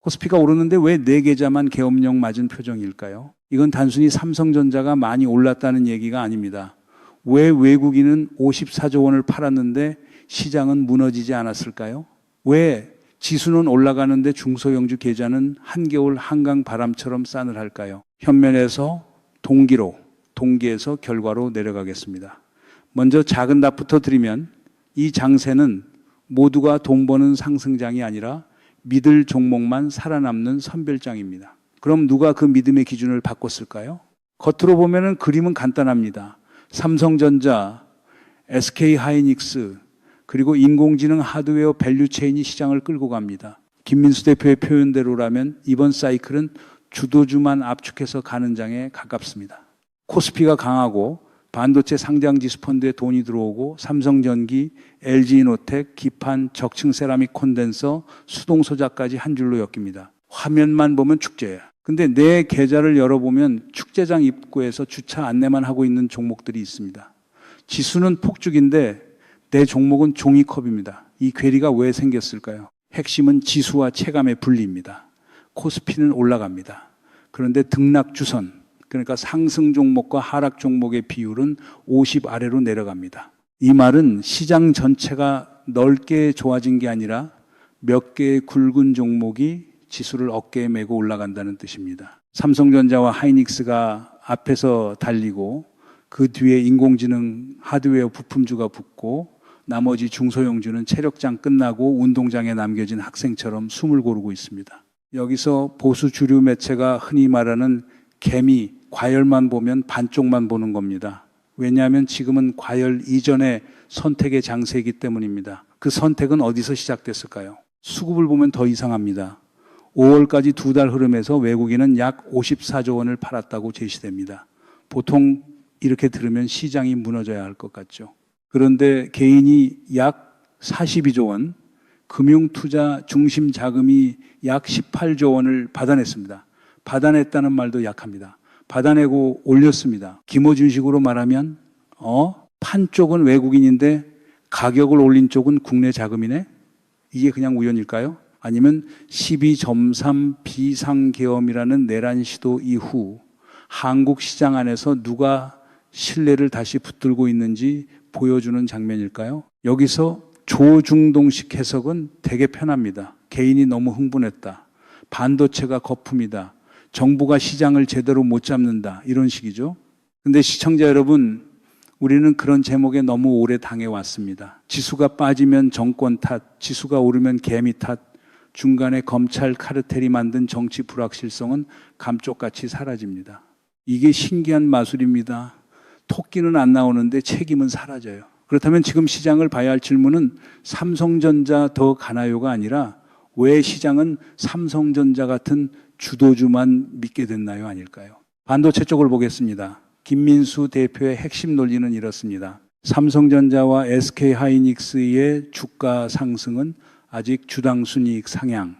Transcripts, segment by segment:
코스피가 오르는데 왜 내 계좌만 계엄령 맞은 표정일까요? 이건 단순히 삼성전자가 많이 올랐다는 얘기가 아닙니다. 왜 외국인은 54조 원을 팔았는데 시장은 무너지지 않았을까요? 왜 지수는 올라가는데 중소형주 계좌는 한겨울 한강 바람처럼 싸늘할까요? 현면에서 동기에서 결과로 내려가겠습니다. 먼저 작은 답부터 드리면 이 장세는 모두가 돈 버는 상승장이 아니라 믿을 종목만 살아남는 선별장입니다. 그럼 누가 그 믿음의 기준을 바꿨을까요? 겉으로 보면 그림은 간단합니다. 삼성전자, SK하이닉스, 그리고 인공지능 하드웨어 밸류체인이 시장을 끌고 갑니다. 김민수 대표의 표현대로라면 이번 사이클은 주도주만 압축해서 가는 장에 가깝습니다. 코스피가 강하고 반도체 상장지수 펀드에 돈이 들어오고 삼성전기, LG이노텍, 기판, 적층 세라믹 콘덴서, 수동소자까지 한 줄로 엮입니다. 화면만 보면 축제예요. 근데 내 계좌를 열어보면 축제장 입구에서 주차 안내만 하고 있는 종목들이 있습니다. 지수는 폭죽인데 내 종목은 종이컵입니다. 이 괴리가 왜 생겼을까요? 핵심은 지수와 체감의 분리입니다. 코스피는 올라갑니다. 그런데 등락주선, 그러니까 상승 종목과 하락 종목의 비율은 50 아래로 내려갑니다. 이 말은 시장 전체가 넓게 좋아진 게 아니라 몇 개의 굵은 종목이 지수를 어깨에 메고 올라간다는 뜻입니다. 삼성전자와 하이닉스가 앞에서 달리고 그 뒤에 인공지능 하드웨어 부품주가 붙고 나머지 중소형주는 체력장 끝나고 운동장에 남겨진 학생처럼 숨을 고르고 있습니다. 여기서 보수 주류 매체가 흔히 말하는 개미, 과열만 보면 반쪽만 보는 겁니다. 왜냐하면 지금은 과열 이전의 선택의 장세이기 때문입니다. 그 선택은 어디서 시작됐을까요? 수급을 보면 더 이상합니다. 5월까지 2달 흐름에서 외국인은 약 54조 원을 팔았다고 제시됩니다. 보통 이렇게 들으면 시장이 무너져야 할 것 같죠. 그런데 개인이 약 42조 원, 금융투자 중심 자금이 약 18조 원을 받아냈습니다. 받아냈다는 말도 약합니다. 받아내고 올렸습니다. 김어준식으로 말하면 판 쪽은 외국인인데 가격을 올린 쪽은 국내 자금이네? 이게 그냥 우연일까요? 아니면 12.3 비상계엄이라는 내란 시도 이후 한국 시장 안에서 누가 신뢰를 다시 붙들고 있는지 보여주는 장면일까요? 여기서 조중동식 해석은 되게 편합니다. 개인이 너무 흥분했다. 반도체가 거품이다. 정부가 시장을 제대로 못 잡는다. 이런 식이죠. 근데 시청자 여러분, 우리는 그런 제목에 너무 오래 당해왔습니다. 지수가 빠지면 정권 탓, 지수가 오르면 개미 탓, 중간에 검찰 카르텔이 만든 정치 불확실성은 감쪽같이 사라집니다. 이게 신기한 마술입니다. 토끼는 안 나오는데 책임은 사라져요. 그렇다면 지금 시장을 봐야 할 질문은 삼성전자 더 가나요가 아니라 왜 시장은 삼성전자 같은 주도주만 믿게 됐나요? 아닐까요? 반도체 쪽을 보겠습니다. 김민수 대표의 핵심 논리는 이렇습니다. 삼성전자와 SK하이닉스의 주가 상승은 아직 주당 순이익 상향,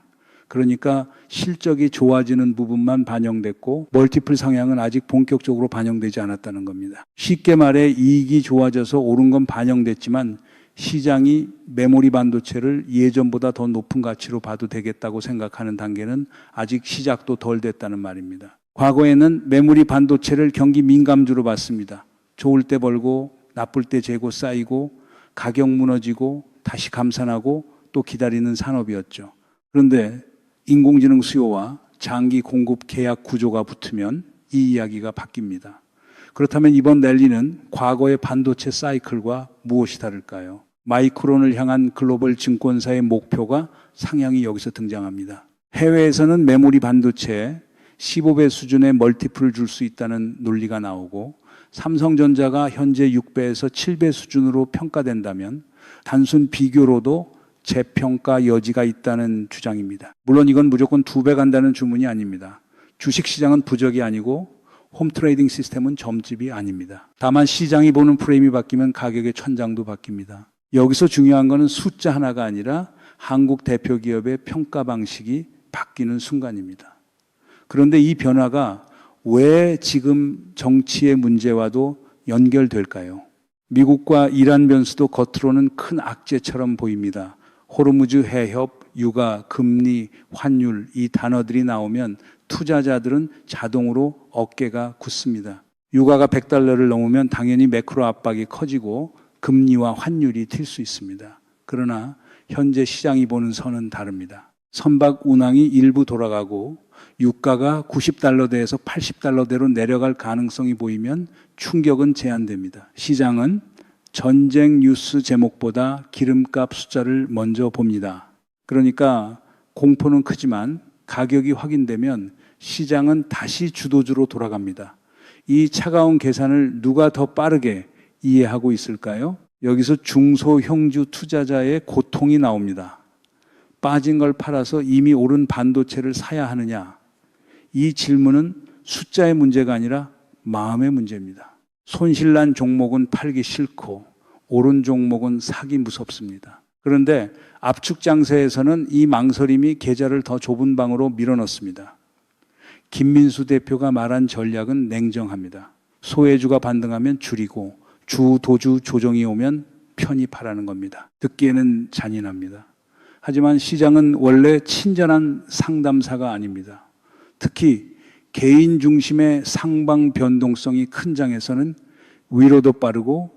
그러니까 실적이 좋아지는 부분만 반영됐고 멀티플 상향은 아직 본격적으로 반영되지 않았다는 겁니다. 쉽게 말해 이익이 좋아져서 오른 건 반영됐지만 시장이 메모리 반도체를 예전보다 더 높은 가치로 봐도 되겠다고 생각하는 단계는 아직 시작도 덜 됐다는 말입니다. 과거에는 메모리 반도체를 경기 민감주로 봤습니다. 좋을 때 벌고 나쁠 때 재고 쌓이고 가격 무너지고 다시 감산하고 또 기다리는 산업이었죠. 그런데 인공지능 수요와 장기 공급 계약 구조가 붙으면 이 이야기가 바뀝니다. 그렇다면 이번 랠리는 과거의 반도체 사이클과 무엇이 다를까요? 마이크론을 향한 글로벌 증권사의 목표가 상향이 여기서 등장합니다. 해외에서는 메모리 반도체에 15배 수준의 멀티플을 줄 수 있다는 논리가 나오고 삼성전자가 현재 6배에서 7배 수준으로 평가된다면 단순 비교로도 재평가 여지가 있다는 주장입니다. 물론 이건 무조건 2배 간다는 주문이 아닙니다. 주식시장은 부적이 아니고 홈트레이딩 시스템은 점집이 아닙니다. 다만 시장이 보는 프레임이 바뀌면 가격의 천장도 바뀝니다. 여기서 중요한 것은 숫자 하나가 아니라 한국 대표 기업의 평가 방식이 바뀌는 순간입니다. 그런데 이 변화가 왜 지금 정치의 문제와도 연결될까요? 미국과 이란 변수도 겉으로는 큰 악재처럼 보입니다. 호르무즈 해협, 유가, 금리, 환율 이 단어들이 나오면 투자자들은 자동으로 어깨가 굳습니다. 유가가 100달러를 넘으면 당연히 매크로 압박이 커지고 금리와 환율이 튈 수 있습니다. 그러나 현재 시장이 보는 선은 다릅니다. 선박 운항이 일부 돌아가고 유가가 90달러대에서 80달러대로 내려갈 가능성이 보이면 충격은 제한됩니다. 시장은 전쟁 뉴스 제목보다 기름값 숫자를 먼저 봅니다. 그러니까 공포는 크지만 가격이 확인되면 시장은 다시 주도주로 돌아갑니다. 이 차가운 계산을 누가 더 빠르게 이해하고 있을까요? 여기서 중소형주 투자자의 고통이 나옵니다. 빠진 걸 팔아서 이미 오른 반도체를 사야 하느냐? 이 질문은 숫자의 문제가 아니라 마음의 문제입니다. 손실난 종목은 팔기 싫고 오른 종목은 사기 무섭습니다. 그런데 압축 장세에서는 이 망설임이 계좌를 더 좁은 방으로 밀어넣습니다. 김민수 대표가 말한 전략은 냉정합니다. 소외주가 반등하면 줄이고 주 도주 조정이 오면 편입하라는 겁니다. 듣기에는 잔인합니다. 하지만 시장은 원래 친절한 상담사가 아닙니다. 특히 개인 중심의 상방 변동성이 큰 장에서는 위로도 빠르고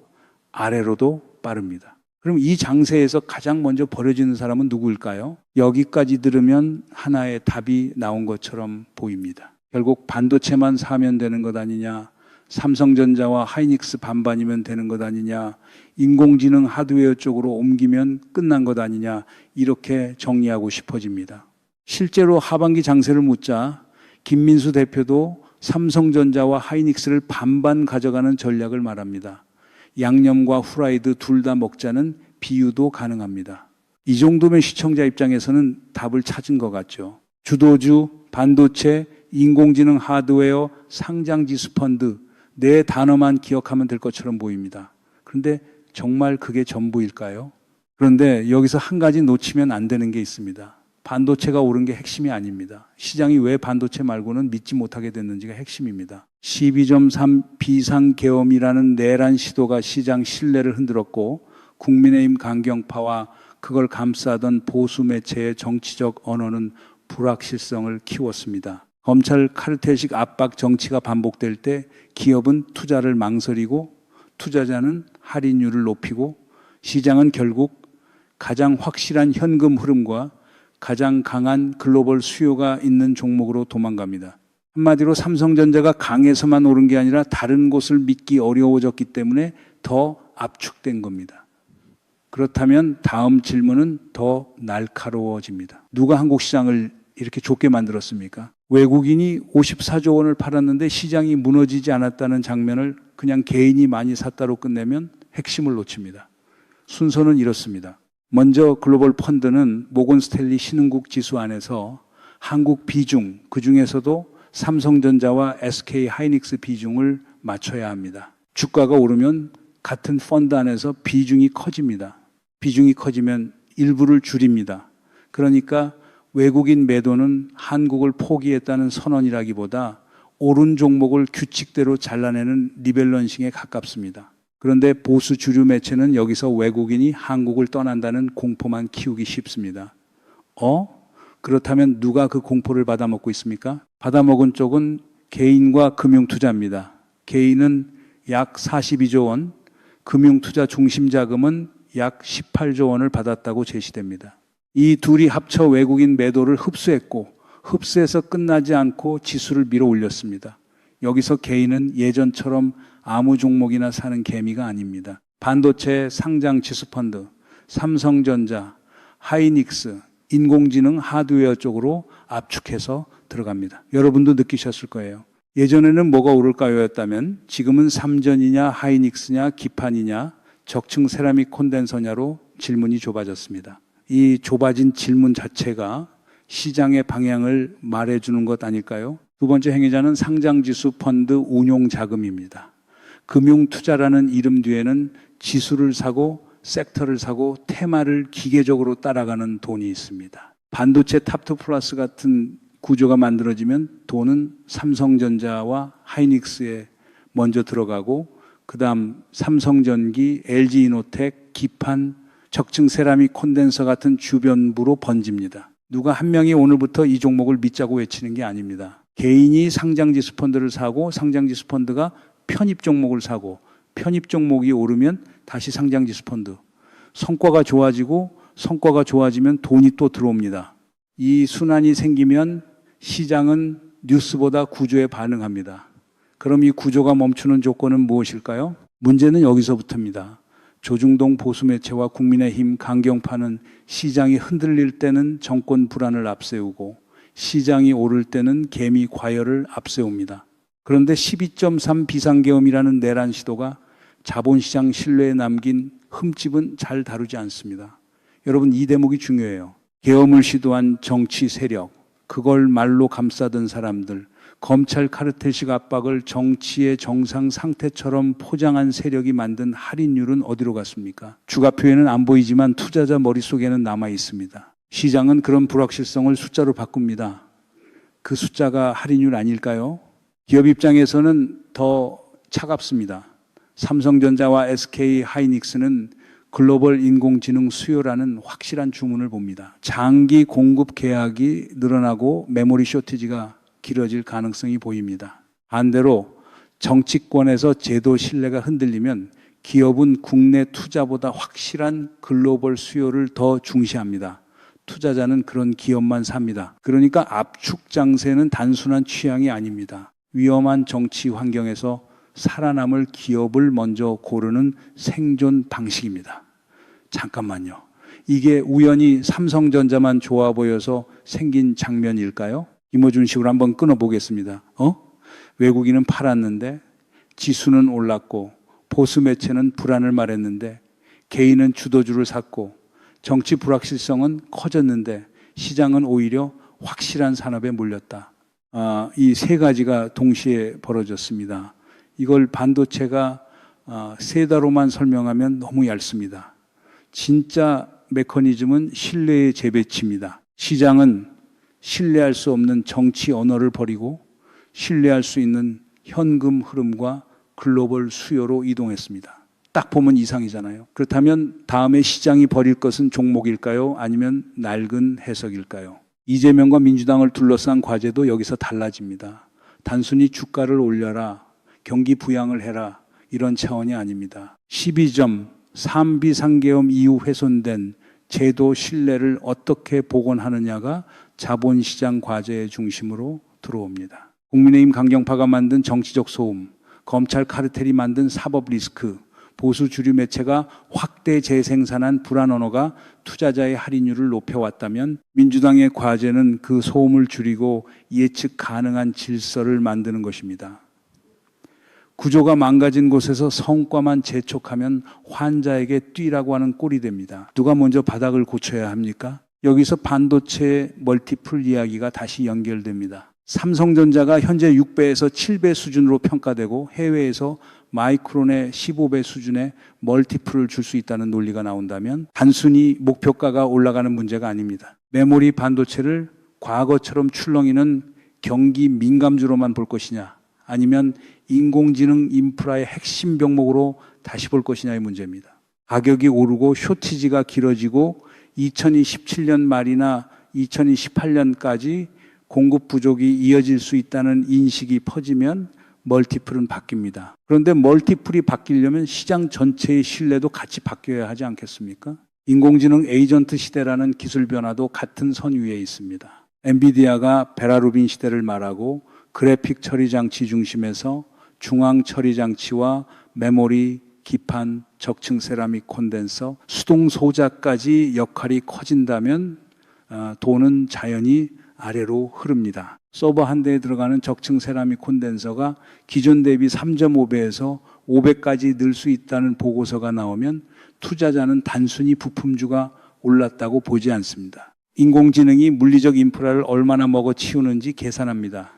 아래로도 빠릅니다. 그럼 이 장세에서 가장 먼저 버려지는 사람은 누구일까요? 여기까지 들으면 하나의 답이 나온 것처럼 보입니다. 결국 반도체만 사면 되는 것 아니냐, 삼성전자와 하이닉스 반반이면 되는 것 아니냐, 인공지능 하드웨어 쪽으로 옮기면 끝난 것 아니냐, 이렇게 정리하고 싶어집니다. 실제로 하반기 장세를 묻자 김민수 대표도 삼성전자와 하이닉스를 반반 가져가는 전략을 말합니다. 양념과 후라이드 둘 다 먹자는 비유도 가능합니다. 이 정도면 시청자 입장에서는 답을 찾은 것 같죠. 주도주, 반도체, 인공지능 하드웨어, 상장지수 펀드 네 단어만 기억하면 될 것처럼 보입니다. 그런데 정말 그게 전부일까요? 그런데 여기서 한 가지 놓치면 안 되는 게 있습니다. 반도체가 오른 게 핵심이 아닙니다. 시장이 왜 반도체 말고는 믿지 못하게 됐는지가 핵심입니다. 12.3 비상계엄이라는 내란 시도가 시장 신뢰를 흔들었고 국민의힘 강경파와 그걸 감싸던 보수 매체의 정치적 언어는 불확실성을 키웠습니다. 검찰 카르텔식 압박 정치가 반복될 때 기업은 투자를 망설이고 투자자는 할인율을 높이고 시장은 결국 가장 확실한 현금 흐름과 가장 강한 글로벌 수요가 있는 종목으로 도망갑니다. 한마디로 삼성전자가 강해서만 오른 게 아니라 다른 곳을 믿기 어려워졌기 때문에 더 압축된 겁니다. 그렇다면 다음 질문은 더 날카로워집니다. 누가 한국 시장을 이렇게 좋게 만들었습니까? 외국인이 54조 원을 팔았는데 시장이 무너지지 않았다는 장면을 그냥 개인이 많이 샀다로 끝내면 핵심을 놓칩니다. 순서는 이렇습니다. 먼저 글로벌 펀드는 모건 스탠리 신흥국 지수 안에서 한국 비중, 그중에서도 삼성전자와 SK 하이닉스 비중을 맞춰야 합니다. 주가가 오르면 같은 펀드 안에서 비중이 커집니다. 비중이 커지면 일부를 줄입니다. 그러니까 외국인 매도는 한국을 포기했다는 선언이라기보다 오른 종목을 규칙대로 잘라내는 리밸런싱에 가깝습니다. 그런데 보수 주류 매체는 여기서 외국인이 한국을 떠난다는 공포만 키우기 쉽습니다. 그렇다면 누가 그 공포를 받아먹고 있습니까? 받아먹은 쪽은 개인과 금융투자입니다. 개인은 약 42조 원, 금융투자 중심 자금은 약 18조 원을 받았다고 제시됩니다. 이 둘이 합쳐 외국인 매도를 흡수했고 흡수해서 끝나지 않고 지수를 밀어 올렸습니다. 여기서 개인은 예전처럼 아무 종목이나 사는 개미가 아닙니다. 반도체 상장 지수펀드, 삼성전자, 하이닉스, 인공지능 하드웨어 쪽으로 압축해서 들어갑니다. 여러분도 느끼셨을 거예요. 예전에는 뭐가 오를까요? 였다면 지금은 삼전이냐 하이닉스냐 기판이냐 적층 세라믹 콘덴서냐로 질문이 좁아졌습니다. 이 좁아진 질문 자체가 시장의 방향을 말해주는 것 아닐까요? 두 번째 행위자는 상장지수 펀드 운용자금입니다. 금융투자라는 이름 뒤에는 지수를 사고 섹터를 사고 테마를 기계적으로 따라가는 돈이 있습니다. 반도체 탑2 플러스 같은 구조가 만들어지면 돈은 삼성전자와 하이닉스에 먼저 들어가고 그 다음 삼성전기, LG이노텍, 기판, 적층 세라믹 콘덴서 같은 주변부로 번집니다. 누가 한 명이 오늘부터 이 종목을 믿자고 외치는 게 아닙니다. 개인이 상장지수 펀드를 사고 상장지수 펀드가 편입 종목을 사고 편입 종목이 오르면 다시 상장지수 펀드. 성과가 좋아지고 성과가 좋아지면 돈이 또 들어옵니다. 이 순환이 생기면 시장은 뉴스보다 구조에 반응합니다. 그럼 이 구조가 멈추는 조건은 무엇일까요? 문제는 여기서부터입니다. 조중동 보수매체와 국민의힘 강경파는 시장이 흔들릴 때는 정권 불안을 앞세우고 시장이 오를 때는 개미 과열을 앞세웁니다. 그런데 12.3 비상계엄이라는 내란 시도가 자본시장 신뢰에 남긴 흠집은 잘 다루지 않습니다. 여러분, 이 대목이 중요해요. 계엄을 시도한 정치 세력, 그걸 말로 감싸던 사람들, 검찰 카르텔식 압박을 정치의 정상 상태처럼 포장한 세력이 만든 할인율은 어디로 갔습니까? 주가표에는 안 보이지만 투자자 머릿속에는 남아 있습니다. 시장은 그런 불확실성을 숫자로 바꿉니다. 그 숫자가 할인율 아닐까요? 기업 입장에서는 더 차갑습니다. 삼성전자와 SK 하이닉스는 글로벌 인공지능 수요라는 확실한 주문을 봅니다. 장기 공급 계약이 늘어나고 메모리 쇼티지가 길어질 가능성이 보입니다. 반대로 정치권에서 제도 신뢰가 흔들리면 기업은 국내 투자보다 확실한 글로벌 수요를 더 중시합니다. 투자자는 그런 기업만 삽니다. 그러니까 압축 장세는 단순한 취향이 아닙니다. 위험한 정치 환경에서 살아남을 기업을 먼저 고르는 생존 방식입니다. 잠깐만요. 이게 우연히 삼성전자만 좋아 보여서 생긴 장면일까요? 이모준식으로 한번 끊어보겠습니다. 외국인은 팔았는데 지수는 올랐고 보수 매체는 불안을 말했는데 개인은 주도주를 샀고 정치 불확실성은 커졌는데 시장은 오히려 확실한 산업에 몰렸다. 이 세 가지가 동시에 벌어졌습니다. 이걸 반도체가 세 단어로만 설명하면 너무 얇습니다. 진짜 메커니즘은 신뢰의 재배치입니다. 시장은 신뢰할 수 없는 정치 언어를 버리고 신뢰할 수 있는 현금 흐름과 글로벌 수요로 이동했습니다. 딱 보면 이상이잖아요. 그렇다면 다음에 시장이 버릴 것은 종목일까요? 아니면 낡은 해석일까요? 이재명과 민주당을 둘러싼 과제도 여기서 달라집니다. 단순히 주가를 올려라, 경기 부양을 해라, 이런 차원이 아닙니다. 12점 3비상계엄 이후 훼손된 제도 신뢰를 어떻게 복원하느냐가 자본시장 과제의 중심으로 들어옵니다. 국민의힘 강경파가 만든 정치적 소음, 검찰 카르텔이 만든 사법 리스크, 보수 주류 매체가 확대 재생산한 불안 언어가 투자자의 할인율을 높여왔다면 민주당의 과제는 그 소음을 줄이고 예측 가능한 질서를 만드는 것입니다. 구조가 망가진 곳에서 성과만 재촉하면 환자에게 뛰라고 하는 꼴이 됩니다. 누가 먼저 바닥을 고쳐야 합니까? 여기서 반도체 멀티플 이야기가 다시 연결됩니다. 삼성전자가 현재 6배에서 7배 수준으로 평가되고 해외에서 마이크론의 15배 수준의 멀티플을 줄 수 있다는 논리가 나온다면 단순히 목표가가 올라가는 문제가 아닙니다. 메모리 반도체를 과거처럼 출렁이는 경기 민감주로만 볼 것이냐, 아니면 인공지능 인프라의 핵심 병목으로 다시 볼 것이냐의 문제입니다. 가격이 오르고 쇼티지가 길어지고 2027년 말이나 2028년까지 공급 부족이 이어질 수 있다는 인식이 퍼지면 멀티플은 바뀝니다. 그런데 멀티플이 바뀌려면 시장 전체의 신뢰도 같이 바뀌어야 하지 않겠습니까? 인공지능 에이전트 시대라는 기술 변화도 같은 선 위에 있습니다. 엔비디아가 베라루빈 시대를 말하고 그래픽 처리 장치 중심에서 중앙 처리 장치와 메모리, 기판, 적층 세라믹 콘덴서, 수동 소자까지 역할이 커진다면 돈은 자연히 아래로 흐릅니다. 서버 한 대에 들어가는 적층 세라믹 콘덴서가 기존 대비 3.5배에서 5배까지 늘 수 있다는 보고서가 나오면 투자자는 단순히 부품주가 올랐다고 보지 않습니다. 인공지능이 물리적 인프라를 얼마나 먹어치우는지 계산합니다.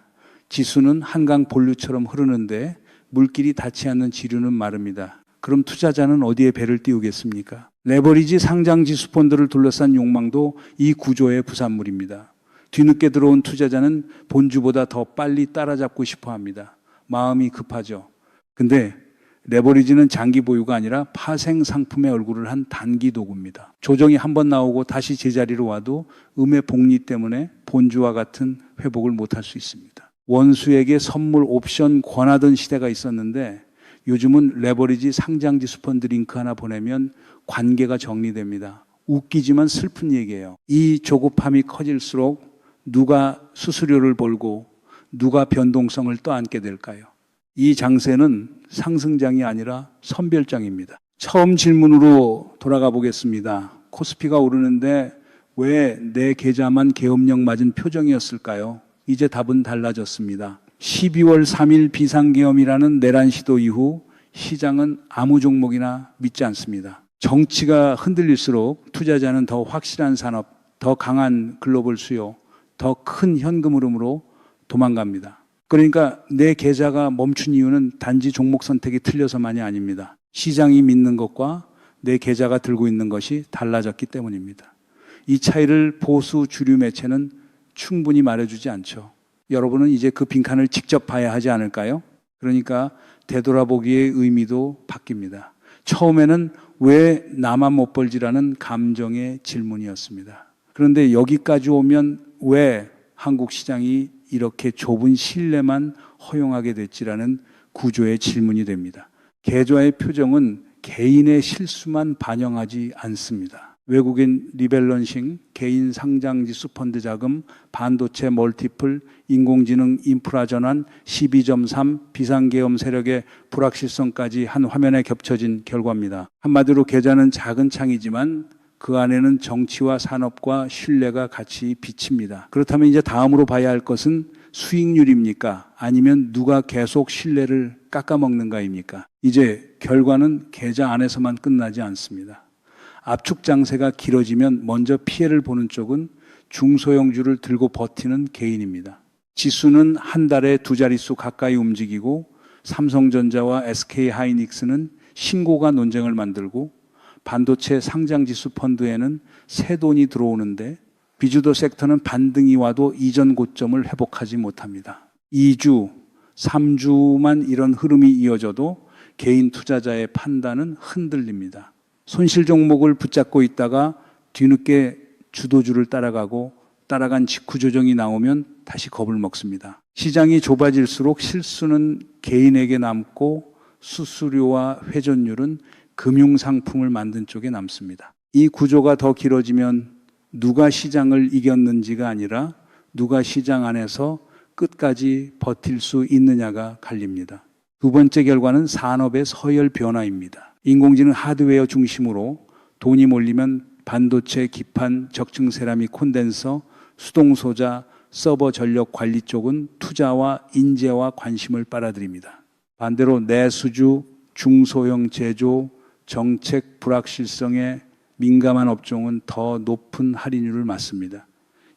지수는 한강 본류처럼 흐르는데 물길이 닿지 않는 지류는 마릅니다. 그럼 투자자는 어디에 배를 띄우겠습니까? 레버리지 상장지수 펀드를 둘러싼 욕망도 이 구조의 부산물입니다. 뒤늦게 들어온 투자자는 본주보다 더 빨리 따라잡고 싶어 합니다. 마음이 급하죠. 근데 레버리지는 장기 보유가 아니라 파생 상품의 얼굴을 한 단기 도구입니다. 조정이 한번 나오고 다시 제자리로 와도 음의 복리 때문에 본주와 같은 회복을 못할 수 있습니다. 원수에게 선물 옵션 권하던 시대가 있었는데 요즘은 레버리지 상장지수 펀드 링크 하나 보내면 관계가 정리됩니다. 웃기지만 슬픈 얘기예요. 이 조급함이 커질수록 누가 수수료를 벌고 누가 변동성을 떠안게 될까요? 이 장세는 상승장이 아니라 선별장입니다. 처음 질문으로 돌아가 보겠습니다. 코스피가 오르는데 왜 내 계좌만 계엄령 맞은 표정이었을까요? 이제 답은 달라졌습니다. 12월 3일 비상계엄이라는 내란 시도 이후 시장은 아무 종목이나 믿지 않습니다. 정치가 흔들릴수록 투자자는 더 확실한 산업, 더 강한 글로벌 수요, 더 큰 현금 흐름으로 도망갑니다. 그러니까 내 계좌가 멈춘 이유는 단지 종목 선택이 틀려서만이 아닙니다. 시장이 믿는 것과 내 계좌가 들고 있는 것이 달라졌기 때문입니다. 이 차이를 보수 주류 매체는 충분히 말해주지 않죠. 여러분은 이제 그 빈칸을 직접 봐야 하지 않을까요? 그러니까 되돌아보기의 의미도 바뀝니다. 처음에는 왜 나만 못 벌지라는 감정의 질문이었습니다. 그런데 여기까지 오면 왜 한국 시장이 이렇게 좁은 신뢰만 허용하게 됐지라는 구조의 질문이 됩니다. 계좌의 표정은 개인의 실수만 반영하지 않습니다. 외국인 리밸런싱, 개인 상장지수 펀드 자금, 반도체 멀티플, 인공지능 인프라 전환, 12.3 비상계엄 세력의 불확실성까지 한 화면에 겹쳐진 결과입니다. 한마디로 계좌는 작은 창이지만 그 안에는 정치와 산업과 신뢰가 같이 비칩니다. 그렇다면 이제 다음으로 봐야 할 것은 수익률입니까? 아니면 누가 계속 신뢰를 깎아먹는가입니까? 이제 결과는 계좌 안에서만 끝나지 않습니다. 압축 장세가 길어지면 먼저 피해를 보는 쪽은 중소형주를 들고 버티는 개인입니다. 지수는 한 달에 두 자릿수 가까이 움직이고 삼성전자와 SK하이닉스는 신고가 논쟁을 만들고 반도체 상장지수 펀드에는 새 돈이 들어오는데 비주도 섹터는 반등이 와도 이전 고점을 회복하지 못합니다. 2주, 3주만 이런 흐름이 이어져도 개인 투자자의 판단은 흔들립니다. 손실 종목을 붙잡고 있다가 뒤늦게 주도주를 따라가고 따라간 직후 조정이 나오면 다시 겁을 먹습니다. 시장이 좁아질수록 실수는 개인에게 남고 수수료와 회전율은 금융상품을 만든 쪽에 남습니다. 이 구조가 더 길어지면 누가 시장을 이겼는지가 아니라 누가 시장 안에서 끝까지 버틸 수 있느냐가 갈립니다. 두 번째 결과는 산업의 서열 변화입니다. 인공지능 하드웨어 중심으로 돈이 몰리면 반도체, 기판, 적층 세라믹 콘덴서, 수동소자, 서버 전력 관리 쪽은 투자와 인재와 관심을 빨아들입니다. 반대로 내수주, 중소형 제조, 정책 불확실성에 민감한 업종은 더 높은 할인율을 맞습니다.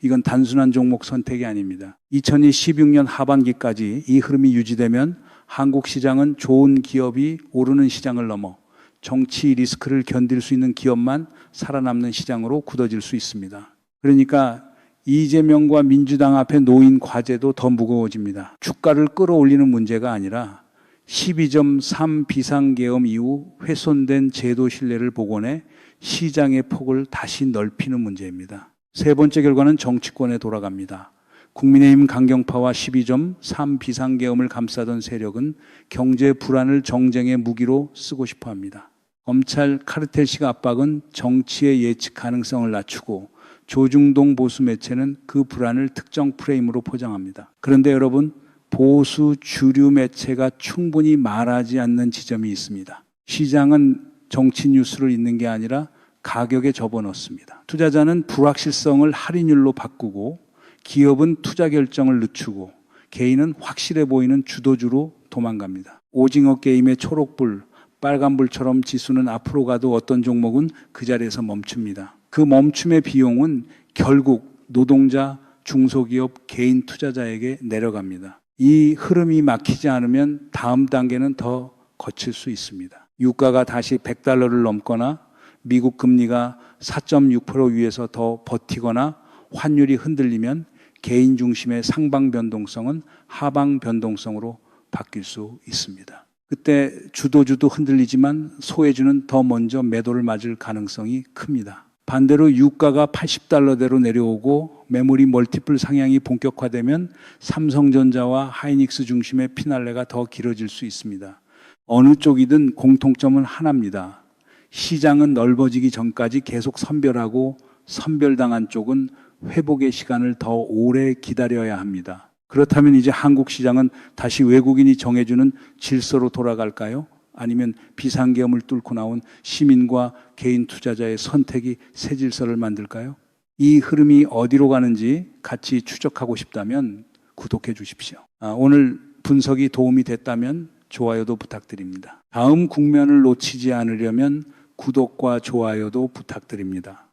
이건 단순한 종목 선택이 아닙니다. 2016년 하반기까지 이 흐름이 유지되면 한국 시장은 좋은 기업이 오르는 시장을 넘어 정치 리스크를 견딜 수 있는 기업만 살아남는 시장으로 굳어질 수 있습니다. 그러니까 이재명과 민주당 앞에 놓인 과제도 더 무거워집니다. 주가를 끌어올리는 문제가 아니라 12.3 비상계엄 이후 훼손된 제도 신뢰를 복원해 시장의 폭을 다시 넓히는 문제입니다. 세 번째 결과는 정치권에 돌아갑니다. 국민의힘 강경파와 12.3 비상계엄을 감싸던 세력은 경제 불안을 정쟁의 무기로 쓰고 싶어 합니다. 검찰 카르텔식 압박은 정치의 예측 가능성을 낮추고 조중동 보수 매체는 그 불안을 특정 프레임으로 포장합니다. 그런데 여러분, 보수 주류 매체가 충분히 말하지 않는 지점이 있습니다. 시장은 정치 뉴스를 읽는 게 아니라 가격에 접어넣습니다. 투자자는 불확실성을 할인율로 바꾸고 기업은 투자 결정을 늦추고 개인은 확실해 보이는 주도주로 도망갑니다. 오징어 게임의 초록불, 빨간불처럼 지수는 앞으로 가도 어떤 종목은 그 자리에서 멈춥니다. 그 멈춤의 비용은 결국 노동자, 중소기업, 개인 투자자에게 내려갑니다. 이 흐름이 막히지 않으면 다음 단계는 더 거칠 수 있습니다. 유가가 다시 $100를 넘거나 미국 금리가 4.6% 위에서 더 버티거나 환율이 흔들리면 개인 중심의 상방 변동성은 하방 변동성으로 바뀔 수 있습니다. 그때 주도주도 흔들리지만 소외주는 더 먼저 매도를 맞을 가능성이 큽니다. 반대로 유가가 80달러대로 내려오고 메모리 멀티플 상향이 본격화되면 삼성전자와 하이닉스 중심의 피날레가 더 길어질 수 있습니다. 어느 쪽이든 공통점은 하나입니다. 시장은 넓어지기 전까지 계속 선별하고 선별당한 쪽은 회복의 시간을 더 오래 기다려야 합니다. 그렇다면 이제 한국 시장은 다시 외국인이 정해주는 질서로 돌아갈까요? 아니면 비상계엄을 뚫고 나온 시민과 개인 투자자의 선택이 새 질서를 만들까요? 이 흐름이 어디로 가는지 같이 추적하고 싶다면 구독해 주십시오. 오늘 분석이 도움이 됐다면 좋아요도 부탁드립니다. 다음 국면을 놓치지 않으려면 구독과 좋아요도 부탁드립니다.